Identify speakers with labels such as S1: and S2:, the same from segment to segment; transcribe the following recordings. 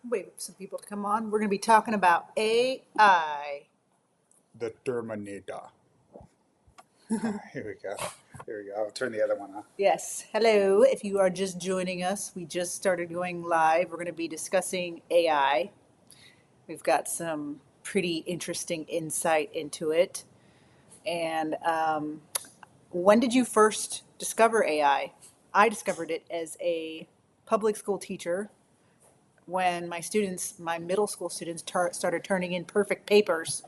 S1: Wait for some people to come on. We're going to be talking about AI.
S2: The Terminator. Here we go. Here we go. I'll turn the other one off.
S1: Yes. Hello. If you are just joining us, we just started going live. We're going to be discussing AI. We've got some pretty interesting insight into it. And when did you first discover AI? I discovered it as a public school teacher when my middle school students, started turning in perfect papers.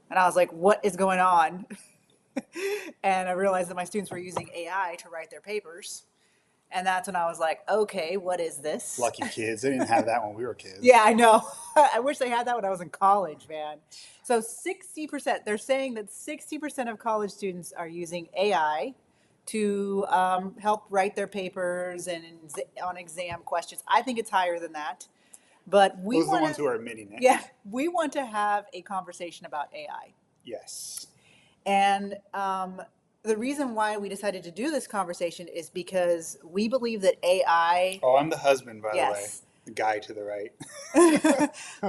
S1: And I was like, what is going on? And I realized that my students were using AI to write their papers. And that's when I was like, okay, what is this?
S2: Lucky kids. They didn't have that when we were kids.
S1: Yeah, I know. I wish they had that when I was in college, man. So 60%, they're saying that 60% of college students are using AI to help write their papers and on exam questions. I think it's higher than that. But
S2: Those are the ones who are admitting it.
S1: yeah, we want to have a conversation about AI.
S2: Yes.
S1: And the reason why we decided to do this conversation is because we believe that AI.
S2: Oh, I'm the husband, by the way.
S1: Yes.
S2: The guy to the right.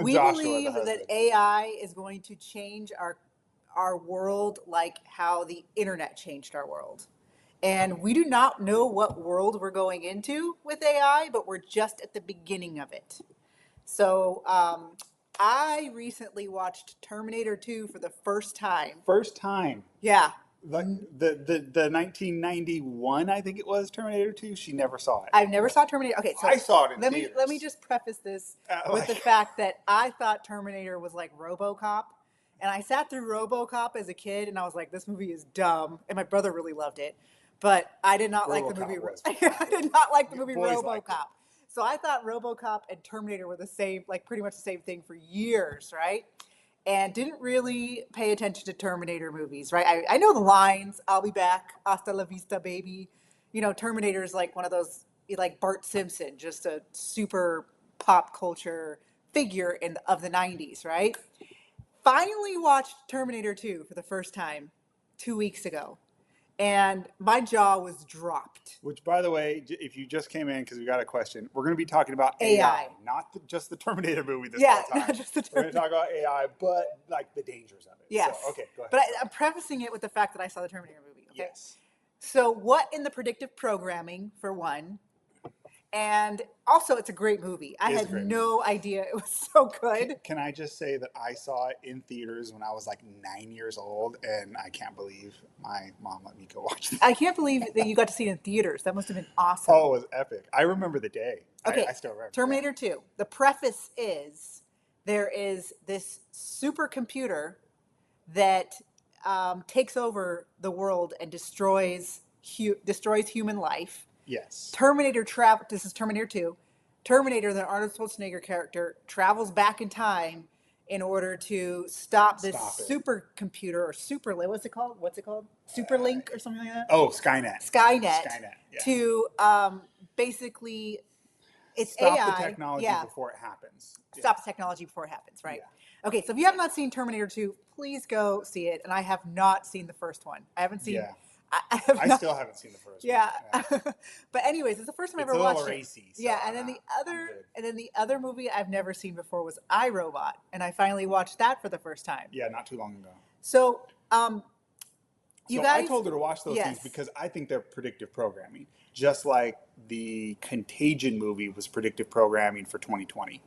S1: We
S2: Joshua, the
S1: believe that
S2: husband.
S1: AI is going to change our world like how the internet changed our world. And we do not know what world we're going into with AI, but we're just at the beginning of it. So I recently watched Terminator 2 for the first time.
S2: First time.
S1: Yeah.
S2: The 1991, I think it was, Terminator 2, she never saw it.
S1: I've never saw Terminator. Okay, so
S2: I saw it in
S1: let
S2: theaters.
S1: me just preface this with
S2: like-
S1: the fact that I thought Terminator was like RoboCop. And I sat through RoboCop as a kid and I was like, this movie is dumb. And my brother really loved it. But I did not like the
S2: RoboCop
S1: movie.
S2: was
S1: I did not like the movie
S2: Boys liked it.
S1: RoboCop. So I thought RoboCop and Terminator were the same, like pretty much the same thing for years, right? And didn't really pay attention to Terminator movies, right? I know the lines. I'll be back. Hasta la vista, baby. You know, Terminator is like one of those, like Bart Simpson, just a super pop culture figure of the 90s, right? Finally watched Terminator 2 for the first time 2 weeks ago. And my jaw was dropped.
S2: Which, by the way, if you just came in because we got a question, we're going to be talking about AI, not just the Terminator movie this whole time.
S1: Not just the
S2: We're going to talk about AI, but like the dangers of it.
S1: Yes.
S2: So, okay, go ahead.
S1: But I'm prefacing it with the fact that I saw the Terminator movie. Okay?
S2: Yes.
S1: So what in the predictive programming, for one, and also it's a great movie. I had no idea it was so good.
S2: Can I just say that I saw it in theaters when I was like 9 years old, and I can't believe my mom let me go watch it.
S1: I can't believe that you got to see it in theaters. That must have been awesome.
S2: Oh, it was epic. I remember the day.
S1: Okay,
S2: I still remember.
S1: Terminator 2. The preface is there is this supercomputer that takes over the world and destroys human life.
S2: Yes.
S1: This is Terminator 2. Terminator, the Arnold Schwarzenegger character, travels back in time in order to stop this supercomputer or superlink. What's it called? Superlink or something like that?
S2: Oh, Skynet.
S1: Skynet.
S2: Yeah.
S1: To basically, it's
S2: stop
S1: AI.
S2: The technology before it happens.
S1: Stop the technology before it happens, right? Yeah. Okay, so if you have not seen Terminator 2, please go see it. And I have not seen the first one. I haven't seen.
S2: Yeah.
S1: I
S2: still haven't seen the first one.
S1: Yeah. But anyways, it's the first time I ever watched it.
S2: Racy, so
S1: yeah, and then the other movie I've never seen before was iRobot, and I finally watched that for the first time.
S2: Yeah, not too long ago.
S1: So, you guys,
S2: I told her to watch those things because I think they're predictive programming, just like the Contagion movie was predictive programming for 2020.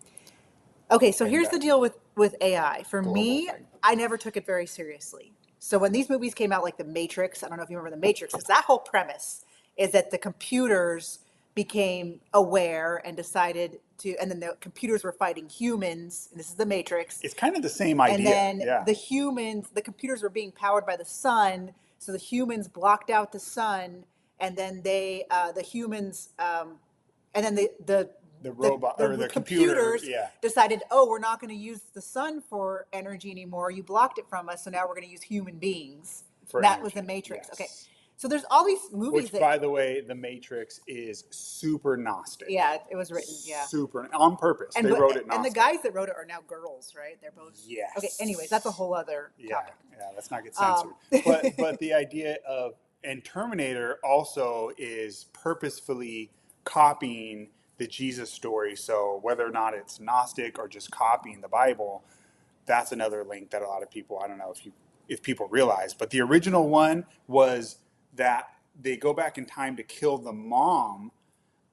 S1: Okay, so here's the deal with AI. For me, I never took it very seriously. So when these movies came out, like The Matrix, I don't know if you remember The Matrix, because that whole premise is that the computers became aware and decided to, and then the computers were fighting humans, and this is The Matrix.
S2: It's kind of the same idea.
S1: And then the computers were being powered by the sun, so the humans blocked out the sun, and then the computers decided, oh, we're not going to use the sun for energy anymore. You blocked it from us, so now we're going to use human beings. That was The Matrix. Yes. Okay. So there's all these movies.
S2: Which, by the way, The Matrix is super Gnostic.
S1: Yeah, it was written. Yeah.
S2: Super on purpose. They wrote it Gnostic.
S1: And the guys that wrote it are now girls, right? They're both.
S2: Yes.
S1: Okay. Anyways, that's a whole other topic.
S2: Yeah. Let's not get censored. But the idea of, and Terminator also is purposefully copying the Jesus story. So whether or not it's Gnostic or just copying the Bible, that's another link that a lot of people, I don't know if people realize, but the original one was that they go back in time to kill the mom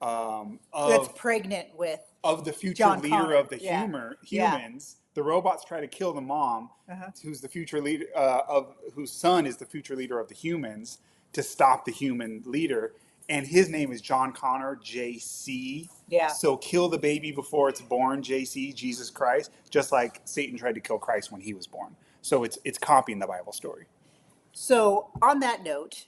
S1: That's
S2: of
S1: pregnant with
S2: the future
S1: John
S2: leader
S1: Connor.
S2: of the
S1: Yeah. Yeah.
S2: humans. The robots try to kill the mom,
S1: Uh-huh.
S2: who's the future leader of whose son is the future leader of the humans, to stop the human leader. And his name is John Connor, JC.
S1: Yeah.
S2: So kill the baby before it's born, JC, Jesus Christ, just like Satan tried to kill Christ when he was born. So it's copying the Bible story.
S1: So on that note,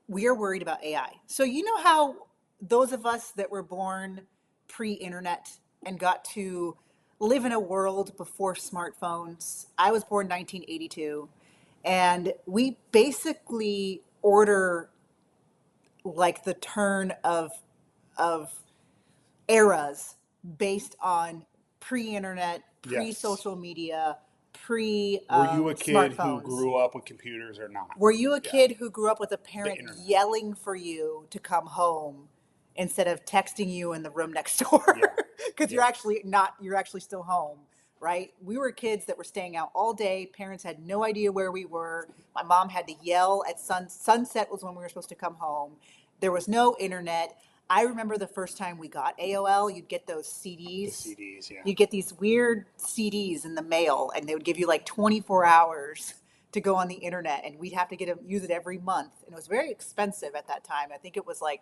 S1: we are worried about AI. So you know how those of us that were born pre-internet and got to live in a world before smartphones. I was born 1982, and we basically order like the turn of eras based on pre-internet,
S2: Yes.
S1: pre-social media, pre
S2: Were you a kid who
S1: smartphones.
S2: grew up with computers or not?
S1: Were you a
S2: Yeah.
S1: kid who grew up with a
S2: The
S1: parent
S2: internet.
S1: yelling for you to come home instead of texting you in the room next door?
S2: Yeah.
S1: Because
S2: Yeah.
S1: you're actually still home, right? We were kids that were staying out all day. Parents had no idea where we were. My mom had to yell at sunset was when we were supposed to come home. There was no internet. I remember the first time we got AOL, you'd get those
S2: The
S1: CDs.
S2: CDs, yeah.
S1: You'd get these weird CDs in the mail, and they would give you like 24 hours to go on the internet, and we'd have to use it every month, and it was very expensive at that time. I think it was like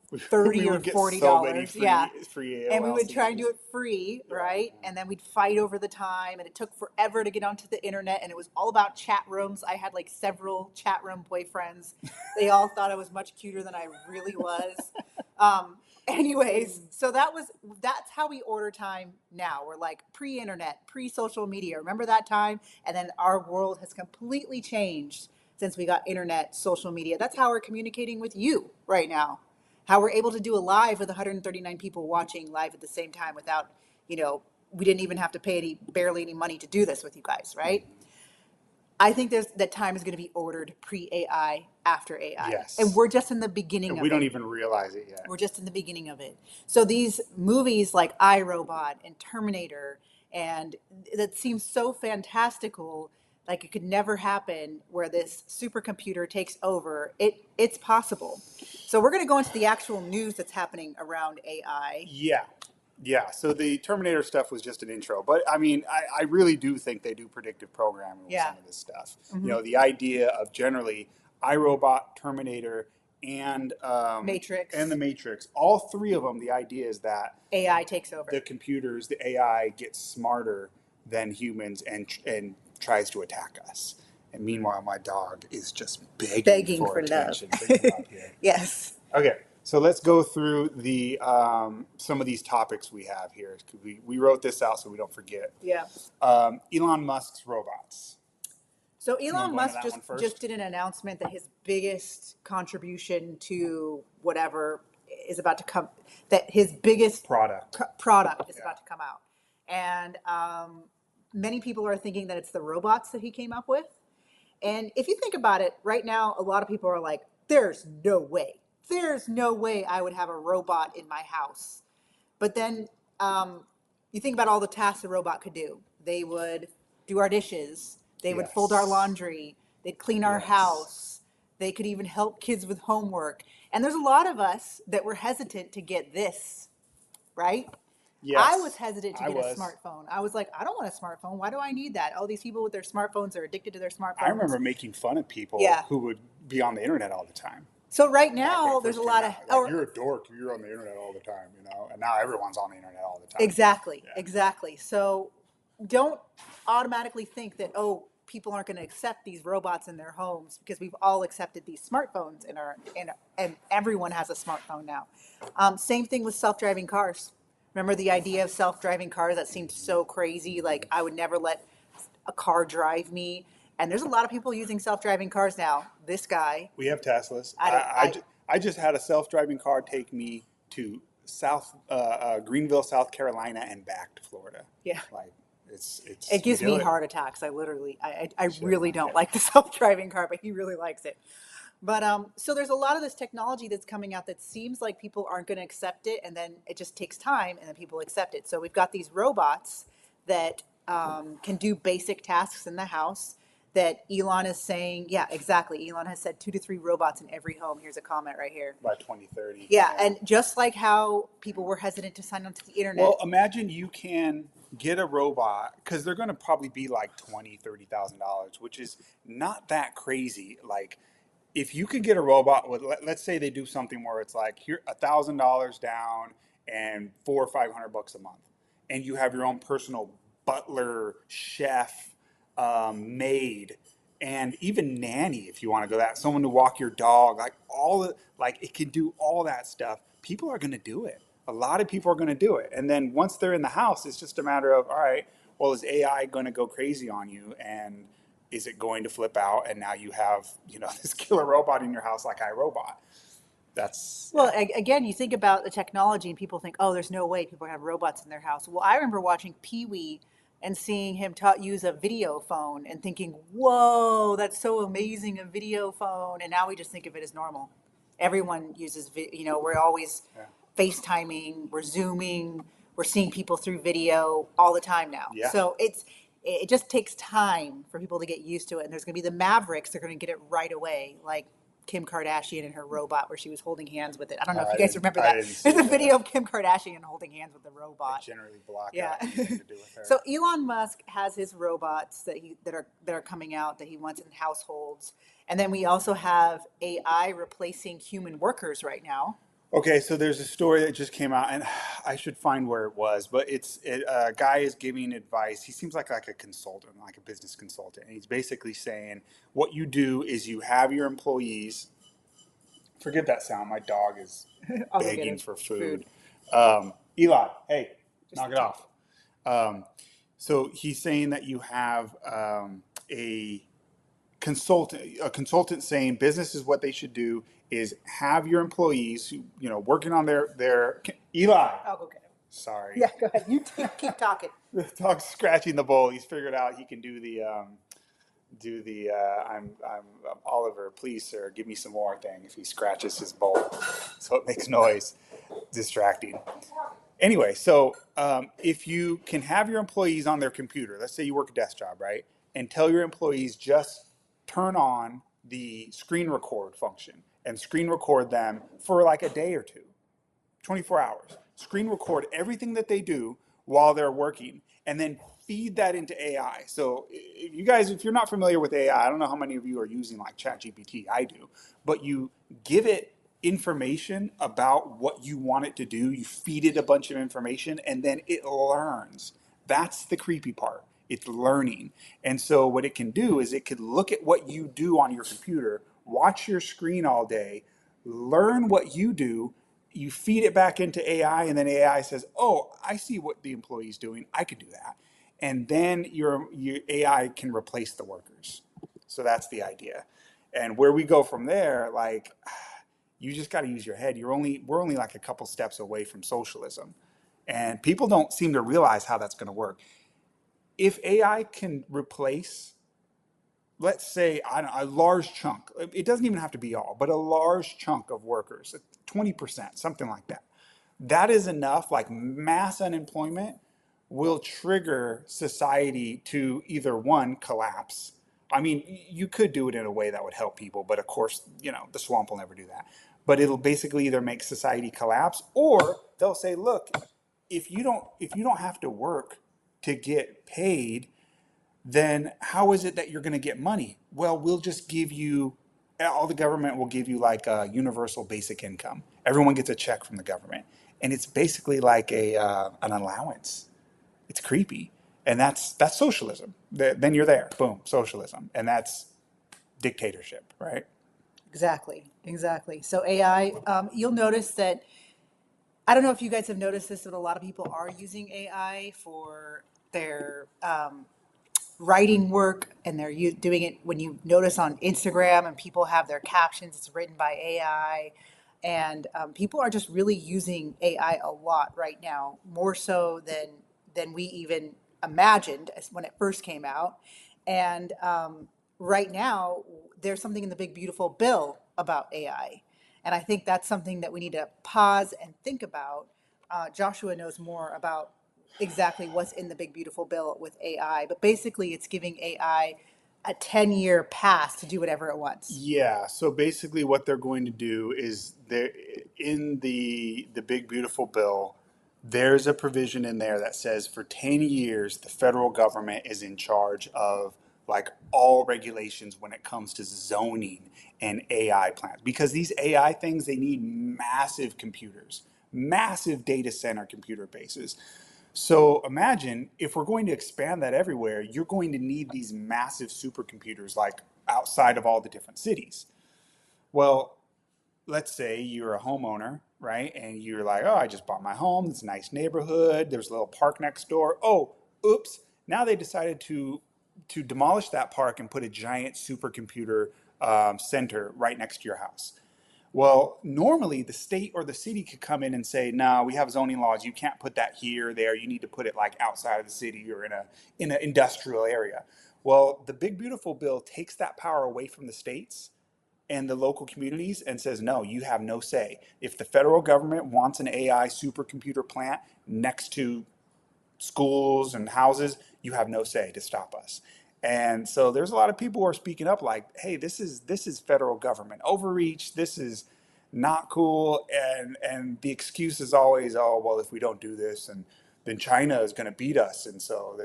S2: We
S1: 30 or
S2: would get so many
S1: $40. Yeah.
S2: free
S1: And we
S2: AOL
S1: would try and do
S2: CDs.
S1: it free,
S2: Yeah,
S1: right?
S2: yeah.
S1: And then we'd fight over the time, and it took forever to get onto the internet, and it was all about chat rooms. I had like several chat room boyfriends. They all thought I was much cuter than I really was. Anyways, so that's how we order time now. We're like pre-internet, pre-social media. Remember that time? And then our world has completely changed since we got internet, social media. That's how we're communicating with you right now. How we're able to do a live with 139 people watching live at the same time without, we didn't even have to pay barely any money to do this with you guys, right? I think that time is going to be ordered pre-AI, after AI. And
S2: Yes.
S1: we're just in the beginning
S2: And
S1: of
S2: we don't
S1: it.
S2: even realize it yet.
S1: We're just in the beginning of it. So these movies like iRobot and Terminator, and that seems so fantastical, like it could never happen where this supercomputer takes over. It's possible. So we're going to go into the actual news that's happening around AI.
S2: Yeah. Yeah. So the Terminator stuff was just an intro. But I mean, I really do think they do predictive programming with
S1: Yeah.
S2: some of this stuff.
S1: Hmm.
S2: The idea of generally iRobot, Terminator, and
S1: Matrix,
S2: the Matrix, all three of them, the idea is that
S1: AI takes over.
S2: the computers, the AI gets smarter than humans and tries to attack us. And meanwhile, my dog is just begging
S1: Begging
S2: for
S1: for love.
S2: attention. Bring him up here.
S1: Yes.
S2: Okay, so let's go through the some of these topics we have here. We wrote this out so we don't forget.
S1: Yeah.
S2: Elon Musk's robots.
S1: So
S2: You want
S1: Elon
S2: to go into
S1: Musk
S2: that one
S1: just
S2: first?
S1: did an announcement that his biggest contribution to whatever is about to come, that his biggest
S2: Product.
S1: product is
S2: Yeah.
S1: about to come out, and many people are thinking that it's the robots that he came up with. And if you think about it, right now, a lot of people are like, there's no way I would have a robot in my house." But then you think about all the tasks a robot could do. They would do our dishes. They would fold our
S2: Yes.
S1: laundry. They'd clean our
S2: Yes.
S1: house. They could even help kids with homework. And there's a lot of us that were hesitant to get this, right? I was
S2: Yes.
S1: hesitant to
S2: I
S1: get a
S2: was.
S1: smartphone. I was like, I don't want a smartphone. Why do I need that? All these people with their smartphones are addicted to their
S2: I
S1: smartphones.
S2: remember making fun of people
S1: Yeah.
S2: who would be on the internet all the time
S1: So right
S2: back when
S1: now,
S2: it
S1: there's a
S2: first came
S1: lot of,
S2: out. Like, you're a dork. You're on the internet all the time, And now everyone's on the internet all the time.
S1: exactly,
S2: Yeah.
S1: exactly. So don't automatically think that, oh, people aren't going to accept these robots in their homes, because we've all accepted these smartphones and everyone has a smartphone now. Same thing with self-driving cars. Remember the idea of self-driving cars? That seemed so crazy. Like I would never let a car drive me. And there's a lot of people using self-driving cars now. This guy,
S2: We have Teslas.
S1: I don't,
S2: I just had a self-driving car take me to Greenville, South Carolina, and back to Florida.
S1: yeah.
S2: Like it's
S1: It
S2: you
S1: gives
S2: do
S1: me
S2: it.
S1: heart attacks. I
S2: Sure.
S1: really don't
S2: Okay.
S1: like the self-driving car, but he really likes it. But so there's a lot of this technology that's coming out that seems like people aren't going to accept it, and then it just takes time, and then people accept it. So we've got these robots that can do basic tasks in the house. That Elon is saying, yeah, exactly. Elon has said 2 to 3 robots in every home. Here's a comment right here.
S2: by 2030.
S1: Yeah,
S2: Yeah.
S1: and just like how people were hesitant to sign on to the
S2: Well,
S1: internet.
S2: imagine you can get a robot because they're going to probably be like $20,000, $30,000, which is not that crazy. Like, if you could get a robot with, let's say they do something where it's like here $1,000 down and 400 or 500 bucks a month, and you have your own personal butler, chef, maid, and even nanny if you want to go that, someone to walk your dog, like all the, like it can do all that stuff. People are going to do it. A lot of people are going to do it, and then once they're in the house, it's just a matter of, all right, well, is AI going to go crazy on you, and is it going to flip out, and now you have, this killer robot in your house like iRobot. That's,
S1: Well, again, you think about the technology and people think, oh, there's no way people have robots in their house. Well, I remember watching Pee Wee and seeing him use a video phone and thinking, whoa, that's so amazing, a video phone. And now we just think of it as normal. Everyone uses, we're always
S2: yeah.
S1: FaceTiming, we're Zooming, we're seeing people through video all the time now.
S2: Yeah.
S1: So it just takes time for people to get used to it. And there's going to be the Mavericks, they're going to get it right away. Like Kim Kardashian and her robot where she was holding hands with it. I don't know if you guys remember
S2: I
S1: that.
S2: didn't see
S1: There's a video
S2: that.
S1: of Kim Kardashian holding hands with the
S2: I
S1: robot.
S2: generally block
S1: Yeah.
S2: out anything to do with her.
S1: So Elon Musk has his robots that are coming out that he wants in households. And then we also have AI replacing human workers right now.
S2: Okay, so there's a story that just came out, and I should find where it was, but a guy is giving advice. He seems like a consultant, like a business consultant, and he's basically saying what you do is you have your employees. Forget that sound. My dog is
S1: I'll go get
S2: begging
S1: him
S2: for food. Eli, hey, knock it off. Um, so he's saying that you have a consultant saying business is what they should do is have your employees who, working on their Eli.
S1: I'll go get him.
S2: Sorry.
S1: Yeah, go ahead. You keep talking.
S2: The dog's scratching the bowl. He's figured out he can do the I'm Oliver, please sir, give me some more thing if he scratches his bowl, so it makes noise, distracting. Anyway, so if you can have your employees on their computer, let's say you work a desk job, right, and tell your employees just turn on the screen record function and screen record them for like a day or two, 24 hours. Screen record everything that they do while they're working and then feed that into AI. So you guys, if you're not familiar with AI, I don't know how many of you are using like ChatGPT. I do. But you give it information about what you want it to do, you feed it a bunch of information, and then it learns. That's the creepy part. It's learning. And so what it can do is it could look at what you do on your computer, watch your screen all day, learn what you do, you feed it back into AI, and then AI says, "Oh, I see what the employee's doing. I could do that." And then your AI can replace the workers. So that's the idea. And where we go from there, like, you just got to use your head. We're only like a couple steps away from socialism, and people don't seem to realize how that's going to work. If AI can replace, let's say, I don't know, a large chunk, it doesn't even have to be all, but a large chunk of workers, 20%, something like that. That is enough, like mass unemployment will trigger society to either one, collapse. I mean, you could do it in a way that would help people, but of course, the swamp will never do that. But it'll basically either make society collapse, or they'll say, look, if you don't have to work to get paid, then how is it that you're going to get money? Well, we'll just give you, all the government will give you like a universal basic income. Everyone gets a check from the government. And it's basically like an allowance. It's creepy. And that's socialism. Then you're there. Boom, socialism. And that's dictatorship, right?
S1: Exactly, exactly. So AI, you'll notice that, I don't know if you guys have noticed this, but a lot of people are using AI for their writing work, and they're doing it. When you notice on Instagram and people have their captions, it's written by AI. And people are just really using AI a lot right now, more so than we even imagined when it first came out. And right now, there's something in the big beautiful bill about AI. And I think that's something that we need to pause and think about. Joshua knows more about exactly what's in the big beautiful bill with AI, but basically it's giving AI a 10-year pass to do whatever it wants.
S2: Yeah, so basically what they're going to do is there in the big beautiful bill, there's a provision in there that says for 10 years the federal government is in charge of like all regulations when it comes to zoning and AI plans. Because these AI things, they need massive computers, massive data center computer bases. So imagine if we're going to expand that everywhere, you're going to need these massive supercomputers like outside of all the different cities. Well, let's say you're a homeowner, right? And you're like, oh, I just bought my home. It's a nice neighborhood. There's a little park next door. Oh, oops. Now they decided to demolish that park and put a giant supercomputer center right next to your house. Well, normally the state or the city could come in and say, "No, we have zoning laws. You can't put that here, or there. You need to put it like outside of the city or in an industrial area." Well, the big beautiful bill takes that power away from the states and the local communities and says, "No, you have no say. If the federal government wants an AI supercomputer plant next to schools and houses, you have no say to stop us." And so there's a lot of people who are speaking up like, hey, this is federal government overreach. This is not cool. And the excuse is always, oh, well, if we don't do this, and then China is going to beat us. And so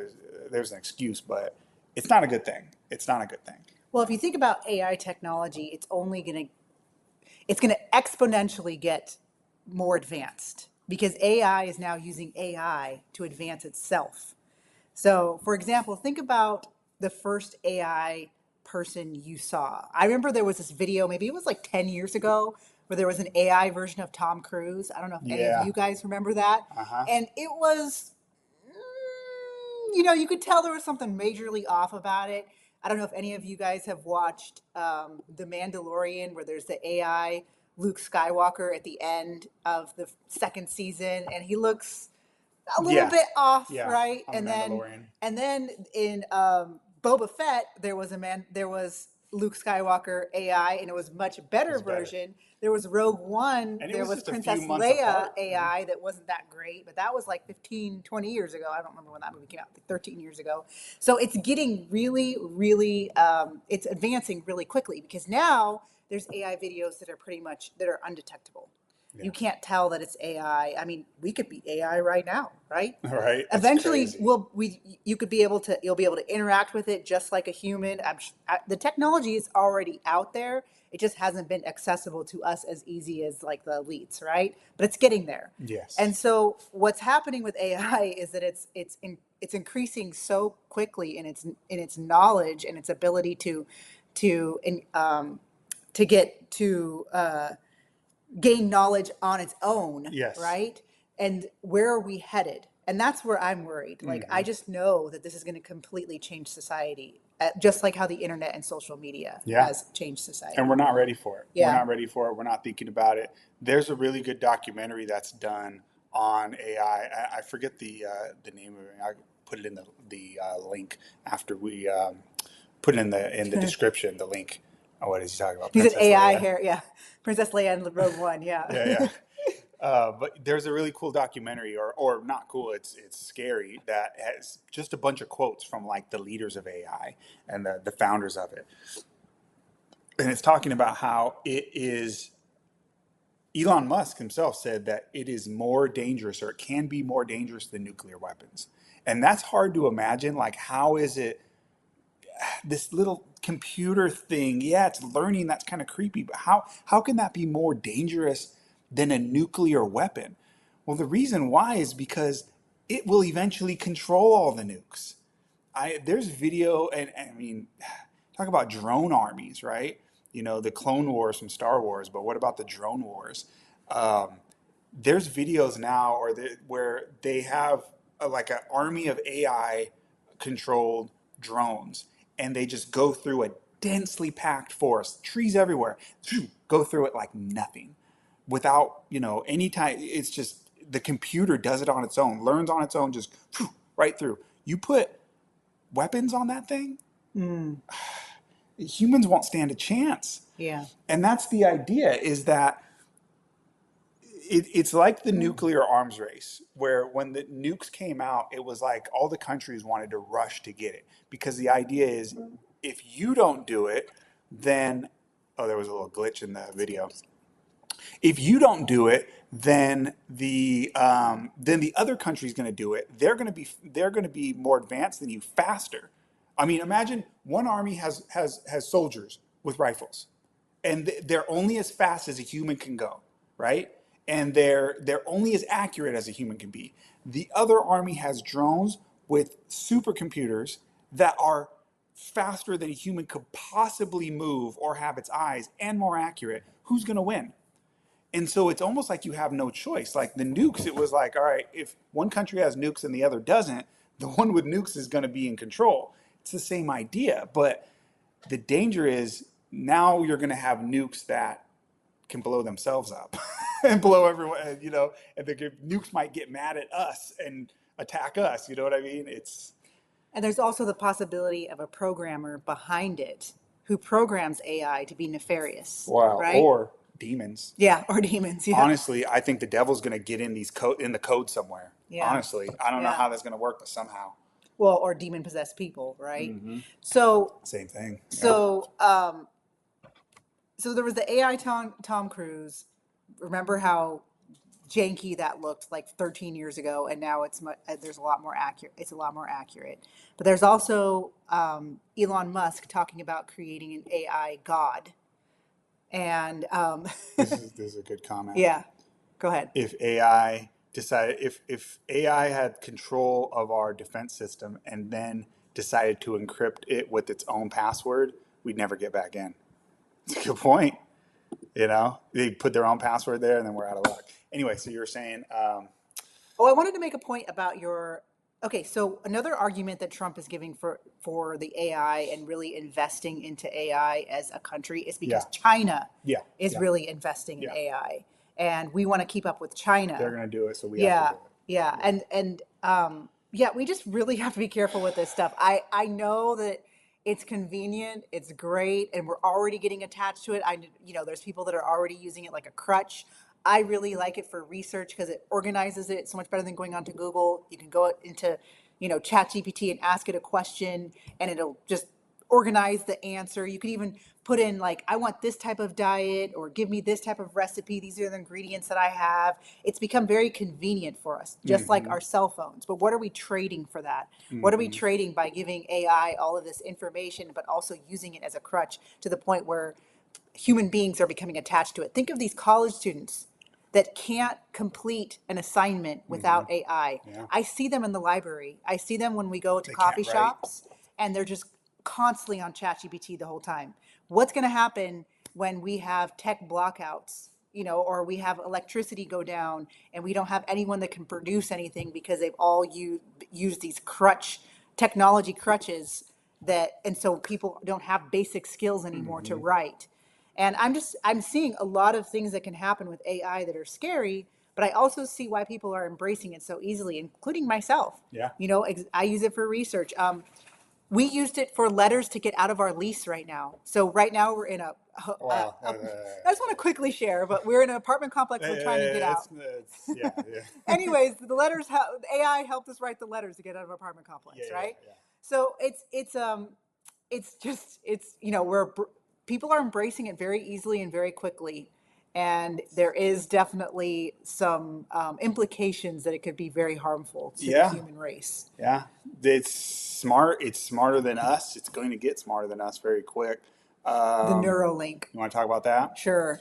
S2: there's an excuse, but it's not a good thing. It's not a good thing.
S1: Well, if you think about AI technology, it's going to exponentially get more advanced because AI is now using AI to advance itself. So, for example, think about the first AI person you saw. I remember there was this video, maybe it was like 10 years ago, where there was an AI version of Tom Cruise. I don't know if any of
S2: Yeah.
S1: you guys remember that.
S2: Uh-huh.
S1: And it was, you could tell there was something majorly off about it. I don't know if any of you guys have watched The Mandalorian, where there's the AI Luke Skywalker at the end of the second season, and he looks a little
S2: Yeah.
S1: bit off,
S2: Yeah.
S1: right?
S2: On the
S1: And
S2: Mandalorian.
S1: then in Boba Fett, there was Luke Skywalker AI, and it was much
S2: It
S1: better
S2: was better.
S1: version. There was Rogue One,
S2: And it
S1: there
S2: was
S1: was
S2: just a few
S1: Princess
S2: months
S1: Leia
S2: apart.
S1: AI that wasn't that great, but that was like 15, 20 years ago. I don't remember when that movie came out, like 13 years ago. So it's getting really, really, it's advancing really quickly because now there's AI videos that are undetectable.
S2: Yeah.
S1: You can't tell that it's AI. I mean, we could be AI right now, right?
S2: All right. That's
S1: Eventually,
S2: crazy.
S1: you'll be able to interact with it just like a human. The technology is already out there. It just hasn't been accessible to us as easy as like the elites, right? But it's getting there.
S2: Yes.
S1: And so, what's happening with AI is that it's increasing so quickly in its knowledge and its ability to in, to get to gain knowledge on its own,
S2: Yes.
S1: right? And where are we headed? And that's where I'm worried. Like, I
S2: Hmm.
S1: just know that this is going to completely change society, just like how the internet and social media
S2: Yeah.
S1: has changed
S2: And we're
S1: society.
S2: not ready for it. We're
S1: Yeah.
S2: not ready for it. We're not thinking about it. There's a really good documentary that's done on AI. I forget the name of it. I put it in the link after we put it in the description. The link. Oh, what is he talking about?
S1: He said
S2: Princess
S1: AI
S2: Leia.
S1: hair. Yeah. Princess Leia and Rogue One.
S2: Yeah,
S1: Yeah.
S2: yeah. But there's a really cool documentary, or not cool. It's scary that has just a bunch of quotes from like the leaders of AI and the founders of it, and it's talking about how it is. Elon Musk himself said that it is more dangerous, or it can be more dangerous than nuclear weapons, and that's hard to imagine. Like, how is it this little computer thing? Yeah, it's learning. That's kind of creepy, but how can that be more dangerous than a nuclear weapon? Well, the reason why is because it will eventually control all the nukes. There's video, and I mean, talk about drone armies, right? The Clone Wars from Star Wars, but what about the drone wars? Um, there's videos now, where they have like an army of AI controlled drones, and they just go through a densely packed forest, trees everywhere, go through it like nothing, without any time. It's just the computer does it on its own, learns on its own, just right through. You put weapons on that thing,
S1: Mm.
S2: humans won't stand a chance.
S1: Yeah.
S2: And that's the idea, is that it's like the nuclear arms race, where when the nukes came out, it was like all the countries wanted to rush to get it, because the idea is, if you don't do it, then, oh, there was a little glitch in the video. If you don't do it, then the other country's going to do it. They're going to be more advanced than you, faster. I mean, imagine one army has soldiers with rifles, and they're only as fast as a human can go, right? And they're only as accurate as a human can be. The other army has drones with supercomputers that are faster than a human could possibly move or have its eyes, and more accurate. Who's going to win? And so it's almost like you have no choice. Like the nukes, it was like, all right, if one country has nukes and the other doesn't, the one with nukes is going to be in control. It's the same idea. But the danger is, now you're going to have nukes that can blow themselves up and blow everyone, and the nukes might get mad at us and attack us. You know what I mean?
S1: And there's also the possibility of a programmer behind it who programs AI to be nefarious,
S2: Wow.
S1: right?
S2: Or demons.
S1: Yeah, or demons. Yeah.
S2: Honestly, I think the devil's going to get in the code somewhere.
S1: Yeah.
S2: Honestly, I don't know
S1: Yeah.
S2: how that's going to work, but somehow.
S1: Well, or demon possessed people, right? So,
S2: Same thing. Yeah.
S1: so there was the AI Tom Cruise. Remember how janky that looked like 13 years ago, and now there's a lot more accurate. It's a lot more accurate. But there's also Elon Musk talking about creating an AI god, and
S2: This is a good comment.
S1: yeah, go ahead.
S2: If AI had control of our defense system and then decided to encrypt it with its own password, we'd never get back in. It's a good point. They put their own password there, and then we're out of luck. Anyway, so you were saying,
S1: Oh, I wanted to make a point about your. Okay, so another argument that Trump is giving for the AI and really investing into AI as a country is because
S2: Yeah.
S1: China
S2: yeah,
S1: is
S2: yeah,
S1: really investing in
S2: yeah,
S1: AI, and we want to keep up with China.
S2: they're going to do it, so we have to
S1: Yeah,
S2: do it.
S1: yeah,
S2: Yeah.
S1: and yeah, we just really have to be careful with this stuff. I know that it's convenient, it's great, and we're already getting attached to it. There's people that are already using it like a crutch. I really like it for research because it organizes it so much better than going onto Google. You can go into, ChatGPT and ask it a question, and it'll just organize the answer. You could even put in like, I want this type of diet, or give me this type of recipe. These are the ingredients that I have. It's become very convenient for us, just like our cell phones. But what are we trading for that? What are we trading by giving AI all of this information, but also using it as a crutch to the point where human beings are becoming attached to it? Think of these college students that can't complete an assignment without AI.
S2: Yeah.
S1: I see them in the library. I see them when we go to
S2: They
S1: coffee
S2: can't write.
S1: shops, and they're just constantly on ChatGPT the whole time. What's going to happen when we have tech blockouts, or we have electricity go down and we don't have anyone that can produce anything because they've all used these technology crutches, and so people don't have basic skills anymore to write. And I'm seeing a lot of things that can happen with AI that are scary, but I also see why people are embracing it so easily, including myself.
S2: Yeah.
S1: I use it for research. We used it for letters to get out of our lease right now. So right now we're in
S2: Wow.
S1: I just want to quickly share, but we're in an apartment complex. We're trying to get out.
S2: Yeah, yeah.
S1: Anyways, the letters, AI helped us write the letters to get out of our apartment complex,
S2: Yeah,
S1: right?
S2: yeah.
S1: So people are embracing it very easily and very quickly, and there is definitely some implications that it could be very harmful to the
S2: Yeah.
S1: human race.
S2: Yeah. It's smart. It's smarter than us. It's going to get smarter than us very quick.
S1: The Neuralink,
S2: You want to talk about that?
S1: sure.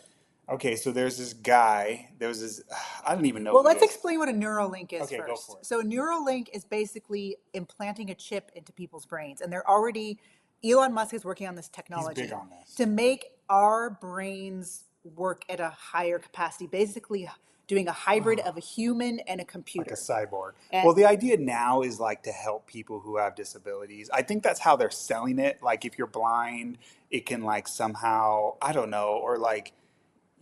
S2: Okay, so there's this guy. There was this. I don't even know
S1: Well,
S2: who he
S1: let's
S2: is.
S1: explain what a Neuralink is
S2: Okay, go
S1: first.
S2: for it.
S1: So, Neuralink is basically implanting a chip into people's brains, and Elon Musk is working on this technology
S2: big on this.
S1: to make our brains work at a higher capacity, basically doing a hybrid of a human and a computer.
S2: Like a cyborg.
S1: And-
S2: Well, the idea now is like to help people who have disabilities. I think that's how they're selling it. Like if you're blind, it can like somehow, I don't know, or like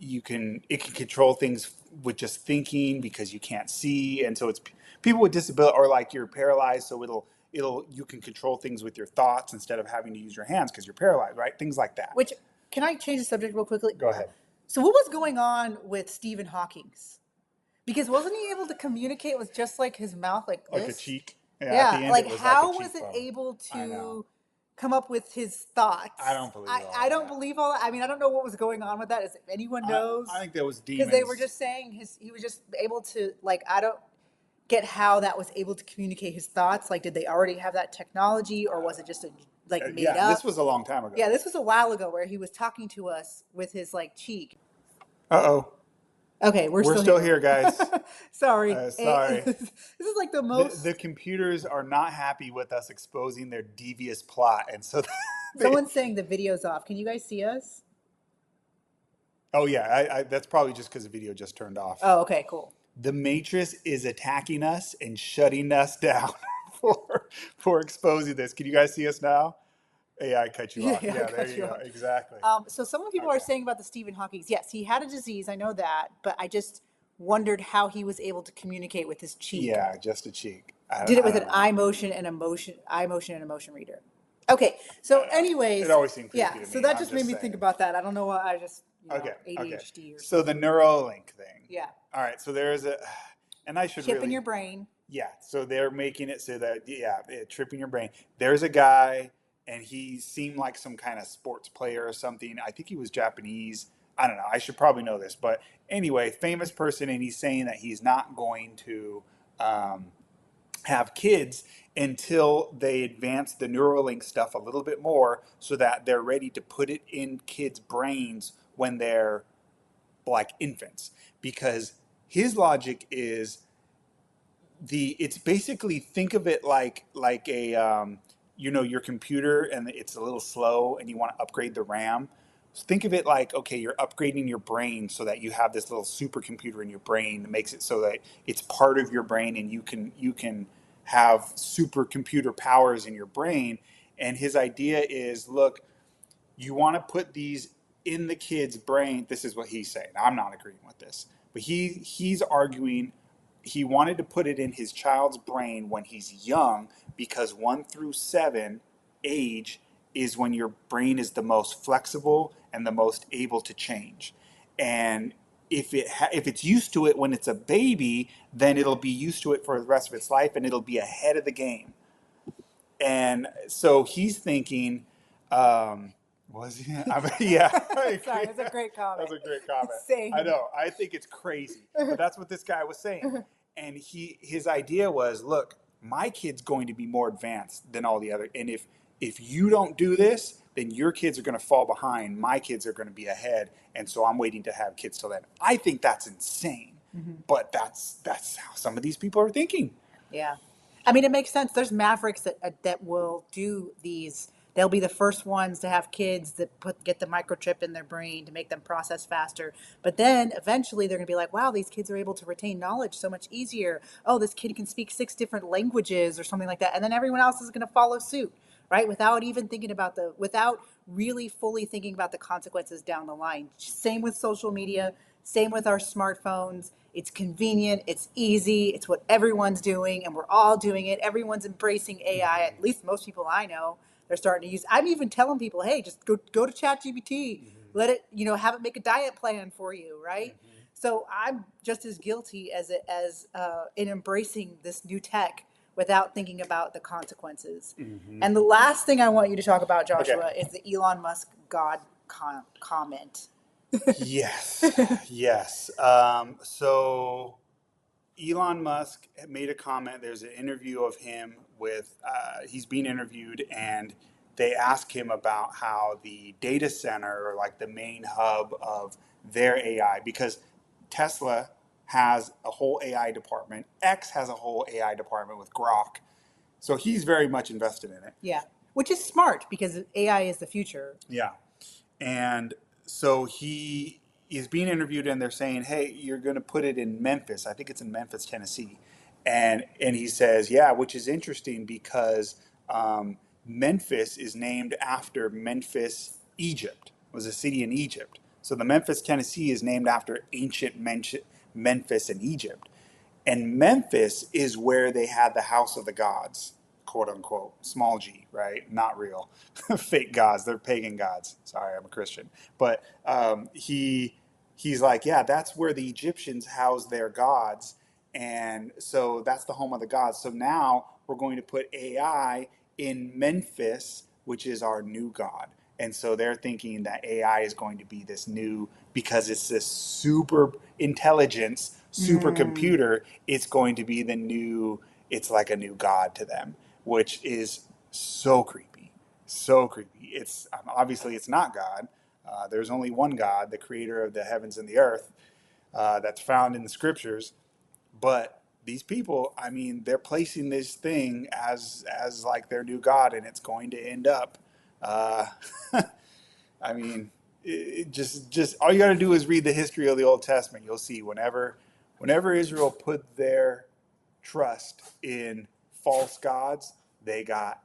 S2: it can control things with just thinking because you can't see, and so it's people with disability or like you're paralyzed, so it'll you can control things with your thoughts instead of having to use your hands because you're paralyzed, right? Things like that.
S1: Which, can I change the subject real quickly?
S2: Go ahead.
S1: So what was going on with Stephen Hawking's? Because wasn't he able to communicate with just like his mouth like
S2: Like a
S1: this?
S2: cheek. Yeah, at
S1: Yeah,
S2: the end
S1: like
S2: it was like a
S1: how was it
S2: cheekbone.
S1: able
S2: I know.
S1: to come up with his
S2: I
S1: thoughts?
S2: don't believe all
S1: I
S2: of
S1: don't
S2: that.
S1: believe all that. I mean, I don't know what was going on with that. If anyone
S2: I
S1: knows,
S2: think there was
S1: because they were
S2: demons.
S1: just saying he was just able to like I don't get how that was able to communicate his thoughts. Like, did they already have that technology, or was it just like made
S2: Yeah, this
S1: up?
S2: was a long time ago.
S1: Yeah, this was a while ago where he was talking to us with his like cheek.
S2: Uh-oh.
S1: Okay, we're
S2: We're
S1: still
S2: still
S1: here.
S2: here, guys.
S1: Sorry.
S2: Sorry.
S1: This is like the
S2: The
S1: most.
S2: computers are not happy with us exposing their devious plot, and so they.
S1: Someone's saying the video's off. Can you guys see us?
S2: Oh yeah, that's probably just because the video just turned off.
S1: Oh, okay, cool.
S2: The Matrix is attacking us and shutting us down for exposing this. Can you guys see us now? Yeah, I cut you off.
S1: Yeah, I
S2: Yeah, there
S1: got
S2: you
S1: you
S2: go.
S1: off.
S2: Exactly.
S1: So some people are
S2: Okay.
S1: saying about the Stephen Hawking's. Yes, he had a disease. I know that, but I just wondered how he was able to communicate with his cheek.
S2: Yeah, just a cheek.
S1: Did it
S2: I
S1: with an
S2: don't know.
S1: eye motion and emotion reader. Okay, so
S2: It
S1: anyways,
S2: always seemed creepy
S1: yeah,
S2: to
S1: so
S2: me.
S1: that
S2: I'm
S1: just made
S2: just
S1: me
S2: saying.
S1: think about that. I don't know why I just,
S2: Okay, okay.
S1: ADHD or
S2: So the
S1: something.
S2: Neuralink thing.
S1: Yeah.
S2: All right, so there's a, and I should
S1: Chip in
S2: really,
S1: your brain.
S2: yeah. So they're making it so that, yeah, tripping your brain. There's a guy, and he seemed like some kind of sports player or something. I think he was Japanese. I don't know. I should probably know this, but anyway, famous person, and he's saying that he's not going to um, have kids until they advance the Neuralink stuff a little bit more so that they're ready to put it in kids' brains when they're like infants. Because his logic is it's basically, think of it like a your computer, and it's a little slow and you want to upgrade the RAM. So think of it like, okay, you're upgrading your brain so that you have this little supercomputer in your brain that makes it so that it's part of your brain, and you can have supercomputer powers in your brain. And his idea is, look, you want to put these in the kid's brain. This is what he's saying. I'm not agreeing with this, but he's arguing he wanted to put it in his child's brain when he's young, because 1 through 7 age is when your brain is the most flexible and the most able to change. And if it's used to it when it's a baby, then it'll be used to it for the rest of its life, and it'll be ahead of the game. And so he's thinking, was he? I mean, yeah, I
S1: Sorry,
S2: agree.
S1: that's a great comment.
S2: That's a great comment. I
S1: Same.
S2: know. I think it's crazy, but that's what this guy was saying. And his idea was, look, my kid's going to be more advanced than all the other, and if you don't do this, then your kids are going to fall behind. My kids are going to be ahead, and so I'm waiting to have kids till then. I think that's insane, but that's how some of these people are thinking.
S1: Yeah. I mean, it makes sense. There's mavericks that will do these. They'll be the first ones to have kids that get the microchip in their brain to make them process faster. But then eventually they're going to be like, wow, these kids are able to retain knowledge so much easier. Oh, this kid can speak 6 different languages or something like that. And then everyone else is going to follow suit, right? Without even thinking about without really fully thinking about the consequences down the line. Same with social media, same with our smartphones. It's convenient, it's easy, it's what everyone's doing, and we're all doing it. Everyone's embracing AI, at least most people I know. They're starting to use. I'm even telling people, hey, just go to ChatGPT, let it, have it make a diet plan for you, right? So I'm just as guilty as in embracing this new tech without thinking about the consequences. And the last thing I want you to talk about,
S2: Okay.
S1: Joshua, is the Elon Musk God comment.
S2: Yes, yes. So Elon Musk made a comment. There's an interview of him with, he's being interviewed, and they ask him about how the data center, or like the main hub of their AI, because Tesla has a whole AI department, X has a whole AI department with Grok. So he's very much invested in it.
S1: Yeah, which is smart because AI is the future.
S2: Yeah. And so he is being interviewed, and they're saying, hey, you're going to put it in Memphis. I think it's in Memphis, Tennessee. And he says, yeah, which is interesting because Memphis is named after Memphis, Egypt. It was a city in Egypt. So the Memphis, Tennessee is named after ancient Memphis in Egypt. And Memphis is where they had the house of the gods, quote unquote, small g, right? Not real, fake gods. They're pagan gods. Sorry, I'm a Christian. But he's like, yeah, that's where the Egyptians housed their gods, and so that's the home of the gods. So now we're going to put AI in Memphis, which is our new god. And so they're thinking that AI is going to be this new, because it's this super intelligence,
S1: Mm.
S2: supercomputer, it's going to be the new, it's like a new god to them, which is so creepy. So creepy. It's obviously it's not God. There's only one God, the creator of the heavens and the earth, that's found in the scriptures. But these people, I mean, they're placing this thing as like their new God, and it's going to end up. Uh, I mean, just all you got to do is read the history of the Old Testament. You'll see whenever Israel put their trust in false gods, they got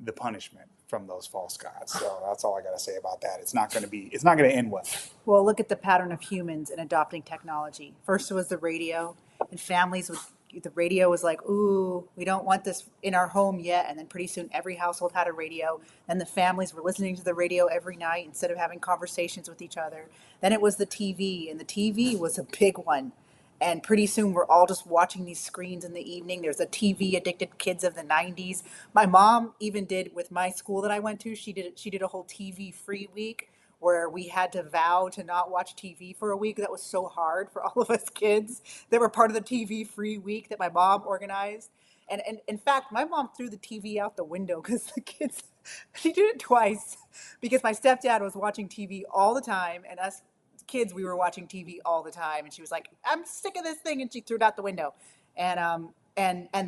S2: the punishment from those false gods. So that's all I got to say about that. It's not going to end well.
S1: Well, look at the pattern of humans in adopting technology. First it was the radio, and families would, the radio was like, ooh, we don't want this in our home yet. And then pretty soon every household had a radio. And the families were listening to the radio every night instead of having conversations with each other. Then it was the TV, and the TV was a big one. And pretty soon we're all just watching these screens in the evening. There's a TV addicted kids of the 90s. My mom even did with my school that I went to. She did a whole TV free week where we had to vow to not watch TV for a week. That was so hard for all of us kids that were part of the TV free week that my mom organized. And in fact, my mom threw the TV out the window because the kids, she did it twice because my stepdad was watching TV all the time, and us kids, we were watching TV all the time. And she was like, I'm sick of this thing. And she threw it out the window. And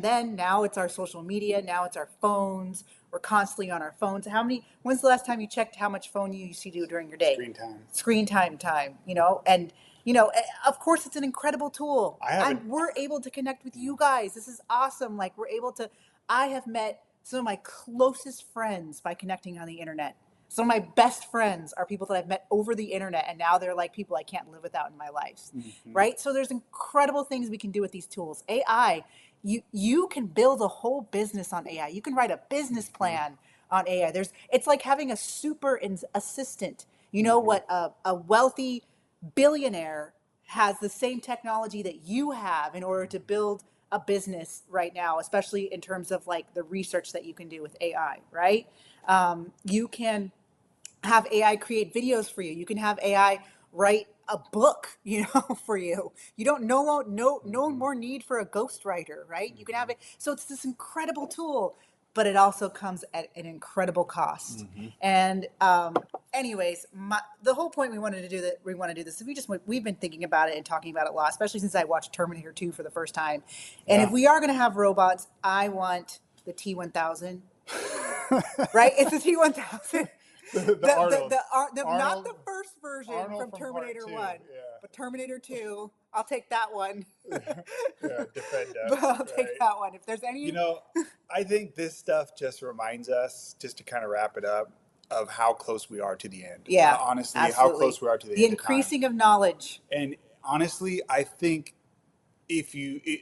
S1: then now it's our social media. Now it's our phones. We're constantly on our phones. When's the last time you checked how much phone you used to do during your day?
S2: Screen time.
S1: Screen time, and of course it's an incredible tool.
S2: I haven't.
S1: We're able to connect with you guys. This is awesome. Like I have met some of my closest friends by connecting on the internet. Some of my best friends are people that I've met over the internet, and now they're like people I can't live without in my life.
S2: Mm-hmm.
S1: Right? So there's incredible things we can do with these tools. AI, you can build a whole business on AI. You can write a business plan on AI. It's like having a super assistant. You know
S2: Mm-hmm.
S1: what a wealthy billionaire has the same technology that you have in order to build a business right now, especially in terms of like the research that you can do with AI, right? You can have AI create videos for you. You can have AI write a book, for you. You don't no
S2: Mm-hmm.
S1: more need for a ghostwriter, right? You can
S2: Mm-hmm.
S1: have it. So it's this incredible tool, but it also comes at an incredible cost.
S2: Mm-hmm.
S1: And anyways, the whole point we want to do this is we've been thinking about it and talking about it a lot, especially since I watched Terminator 2 for the first time. And if
S2: Yeah.
S1: we are going to have robots, I want the T-1000, right? It's the T-1000.
S2: The Arnold.
S1: Not
S2: Arnold.
S1: the first version
S2: Arnold
S1: from
S2: from part
S1: Terminator
S2: two.
S1: 1, but Terminator 2. I'll take that one.
S2: Yeah. Yeah. Defend
S1: But
S2: us.
S1: I'll take
S2: Right.
S1: that one. If there's
S2: You
S1: any,
S2: know, I think this stuff just reminds us, just to kind of wrap it up, of how close we are to the end.
S1: yeah,
S2: Honestly, how
S1: absolutely.
S2: close we are to the
S1: The
S2: end of time.
S1: increasing of knowledge.
S2: And honestly, I think if you, it,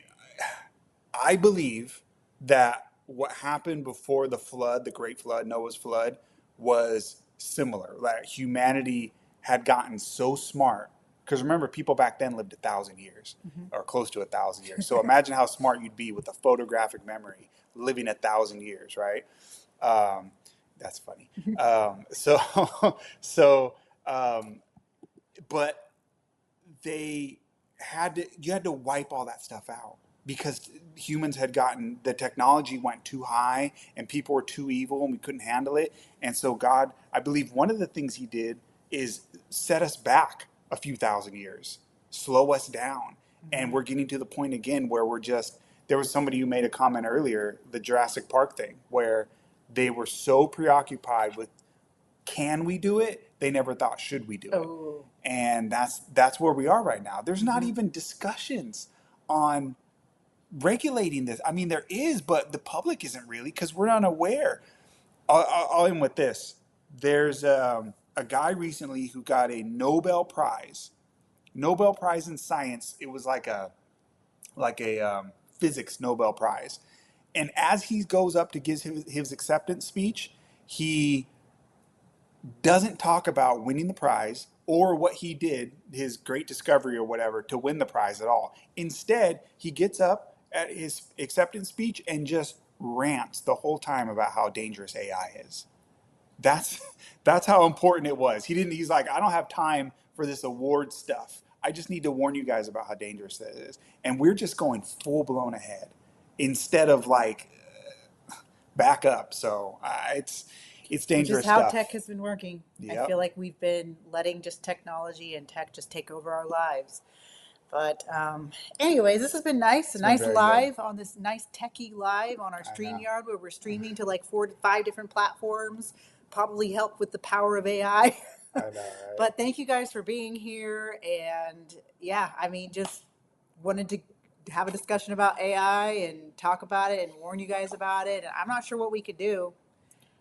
S2: I believe that what happened before the flood, the great flood, Noah's flood, was similar. Like humanity had gotten so smart. Because remember, people back then lived 1,000 years
S1: Mhm.
S2: or close to 1,000 years. So imagine how smart you'd be with a photographic memory living 1,000 years, right? Um, that's funny. So, so, um, but they you had to wipe all that stuff out because humans had gotten, the technology went too high and people were too evil and we couldn't handle it. And so God, I believe one of the things he did is set us back a few thousand years, slow us down. And
S1: Mhm.
S2: we're getting to the point again where there was somebody who made a comment earlier, the Jurassic Park thing, where they were so preoccupied with, can we do it? They never thought, should we do it?
S1: Oh.
S2: And that's where we are right now. There's not
S1: Mhm.
S2: even discussions on regulating this. I mean, there is, but the public isn't really because we're unaware. I'll end with this. There's a guy recently who got a Nobel Prize in science. It was like a physics Nobel Prize. And as he goes up to give his acceptance speech, he doesn't talk about winning the prize or what he did, his great discovery or whatever, to win the prize at all. Instead, he gets up at his acceptance speech and just rants the whole time about how dangerous AI is. That's that's how important it was. He's like, I don't have time for this award stuff. I just need to warn you guys about how dangerous that is. And we're just going full blown ahead instead of like back up. So it's
S1: Which is
S2: dangerous
S1: how tech
S2: stuff.
S1: has been working. I
S2: Yep.
S1: feel like we've been letting just technology and tech just take over our lives. But anyways, this has been nice. A
S2: It's been
S1: nice
S2: very good.
S1: live on this nice techie live on our
S2: I know.
S1: StreamYard where we're streaming to like 4 to 5 different platforms. Probably help with the power of AI.
S2: I know, right?
S1: But thank you guys for being here. And yeah, I mean, just wanted to have a discussion about AI and talk about it and warn you guys about it. And I'm not sure what we could do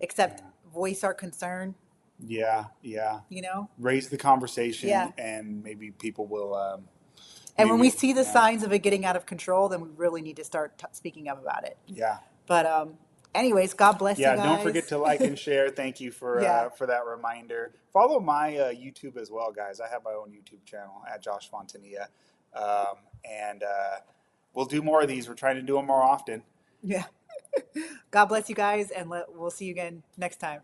S1: except
S2: Yeah.
S1: voice our concern,
S2: Yeah, yeah.
S1: you know?
S2: Raise the conversation,
S1: Yeah.
S2: and maybe people will.
S1: And when we
S2: Maybe
S1: see the
S2: yeah,
S1: signs of it getting out of control, then we really need to start speaking up about it.
S2: yeah,
S1: But anyways, God bless you
S2: yeah. Don't forget
S1: guys.
S2: to like and share. Thank you
S1: Yeah.
S2: for that reminder. Follow my YouTube as well, guys. I have my own YouTube channel at Josh Fontania, and we'll do more of these. We're trying to do them more often.
S1: Yeah. God bless you guys, and we'll see you again next time.